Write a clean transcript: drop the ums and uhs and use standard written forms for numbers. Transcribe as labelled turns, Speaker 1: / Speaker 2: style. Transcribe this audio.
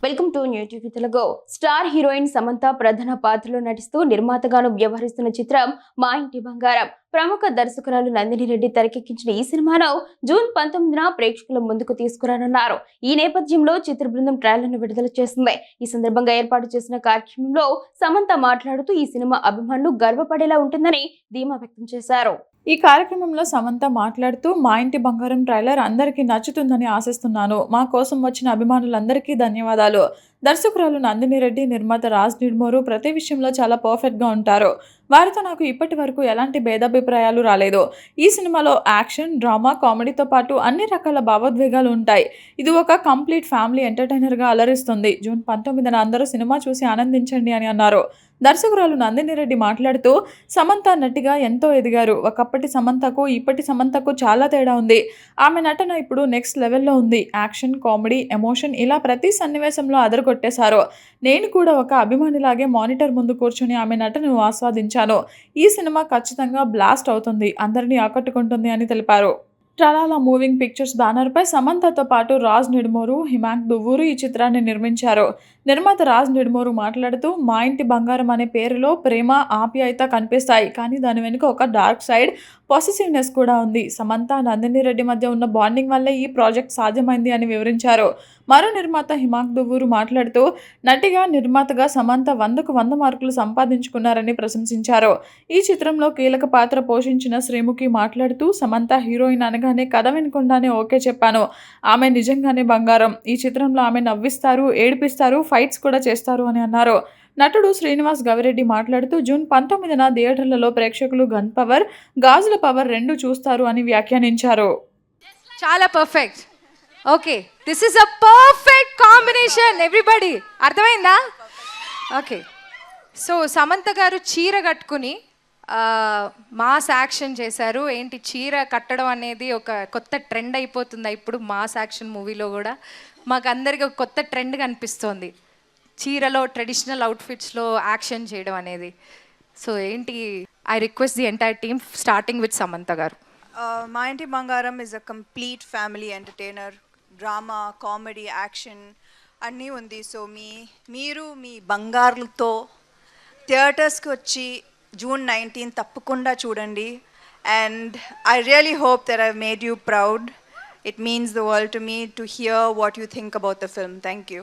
Speaker 1: Welcome to new TV Telugu. Star heroine Samantha ప్రధాన పాత్రలో నటిస్తూ నిర్మాతగాను వ్యవహరిస్తున్న చిత్రం మా ఇంటి బంగారం. ప్రముఖ దర్శకురాలు నందిని రెడ్డి తెరకెక్కించిన ఈ సినిమాను జూన్ 19న ప్రేక్షకుల ముందుకు తీసుకురానున్నారు. ఈ నేపథ్యంలో చిత్ర బృందం ట్రైలర్ను విడుదల చేసింది. ఈ సందర్భంగా ఏర్పాటు చేసిన కార్యక్రమంలో సమంత మాట్లాడుతూ ఈ సినిమా అభిమానులు గర్వపడేలా ఉంటుందని ధీమా వ్యక్తం చేశారు.
Speaker 2: ఈ కార్యక్రమంలో సమంత మాట్లాడుతూ మా ఇంటి బంగారం ట్రైలర్ అందరికీ నచ్చుతుందని ఆశిస్తున్నాను. మా కోసం వచ్చిన అభిమానులందరికీ ధన్యవాదాలు. దర్శకురాలు నందిని రెడ్డి, నిర్మాత రాజ్ నిడ్మోరు ప్రతి విషయంలో చాలా పర్ఫెక్ట్గా ఉంటారు. వారితో నాకు ఇప్పటి వరకు ఎలాంటి భేదాభిప్రాయాలు రాలేదు. ఈ సినిమాలో యాక్షన్, డ్రామా, కామెడీతో పాటు అన్ని రకాల భావోద్వేగాలు ఉంటాయి. ఇది ఒక కంప్లీట్ ఫ్యామిలీ ఎంటర్టైనర్గా అలరిస్తుంది. జూన్ 19న అందరూ సినిమా చూసి ఆనందించండి అని అన్నారు. దర్శకురాలు నందిని రెడ్డి మాట్లాడుతూ సమంత నటిగా ఎంతో ఎదిగారు. ఒకప్పటి సమంతకు ఇప్పటి సమంతకు చాలా తేడా ఉంది. ఆమె నటన ఇప్పుడు నెక్స్ట్ లెవెల్లో ఉంది. యాక్షన్, కామెడీ, ఎమోషన్ ఇలా ప్రతి సన్నివేశంలో అదరగొట్టేశారు. నేను కూడా ఒక అభిమానిలాగే మానిటర్ ముందు కూర్చొని ఆమె నటనను ఆస్వాదించాను. ఈ సినిమా ఖచ్చితంగా బ్లాస్ట్ అవుతుంది, అందరినీ ఆకట్టుకుంటుంది అని తెలిపారు. ట్రలాలా మూవింగ్ పిక్చర్స్ బ్యానర్పై సమంతతో పాటు రాజ్ నిడ్మోరు, హిమాంక్ దువ్వూరు ఈ చిత్రాన్ని నిర్మించారు. నిర్మాత రాజ్ నిడ్మోరు మాట్లాడుతూ మా ఇంటి బంగారం అనే పేరులో ప్రేమ, ఆప్యాయత కనిపిస్తాయి, కానీ దాని వెనుక ఒక డార్క్ సైడ్, పాజిటివ్నెస్ కూడా ఉంది. సమంత, నందిని రెడ్డి మధ్య ఉన్న బాండింగ్ వల్లే ఈ ప్రాజెక్ట్ సాధ్యమైంది అని వివరించారు. మరో నిర్మాత హిమాంక్ దువ్వూరు మాట్లాడుతూ నటిగా, నిర్మాతగా సమంత 100కు 100 మార్కులు సంపాదించుకున్నారని ప్రశంసించారు. ఈ చిత్రంలో కీలక పాత్ర పోషించిన శ్రీముఖి మాట్లాడుతూ సమంత హీరోయిన్ అనగానే కథ వినకుండానే ఓకే చెప్పాను. ఆమె నిజంగానే బంగారం. ఈ చిత్రంలో ఆమె నవ్విస్తారు, ఏడిపిస్తారు, ఫైట్స్ కూడా చేస్తారు అని అన్నారు. నటుడు శ్రీనివాస్ గవిరెడ్డి మాట్లాడుతూ జూన్ 19న థియేటర్లలో ప్రేక్షకులు గన్ పవర్, గాజుల పవర్ 2 చూస్తారు అని వ్యాఖ్యానించారు.
Speaker 3: చాలా perfect. Okay, this is a perfect combination everybody. అర్థమైందా? ఓకే, సో సమంత గారు చీర కట్టుకుని మాస్ యాక్షన్ చేశారు. ఏంటి చీర కట్టడం అనేది ఒక కొత్త ట్రెండ్ అయిపోతుంది ఇప్పుడు మాస్ యాక్షన్ మూవీలో కూడా. మాకు అందరికీ ఒక కొత్త ట్రెండ్ కనిపిస్తోంది, చీరలో ట్రెడిషనల్ అవుట్ఫిట్స్లో యాక్షన్ చేయడం అనేది. సో ఏంటి, I request the entire team starting with Samantha గారు.
Speaker 4: మా ఇంటి బంగారం is a complete family entertainer. Drama, comedy, action అన్నీ ఉంది. సో మీరు మీ బంగారులతో థియేటర్స్కి వచ్చి జూన్ 19 తప్పకుండా చూడండి. And I really hope that I made you proud. It means the world to me to hear what you think about the film. Thank you.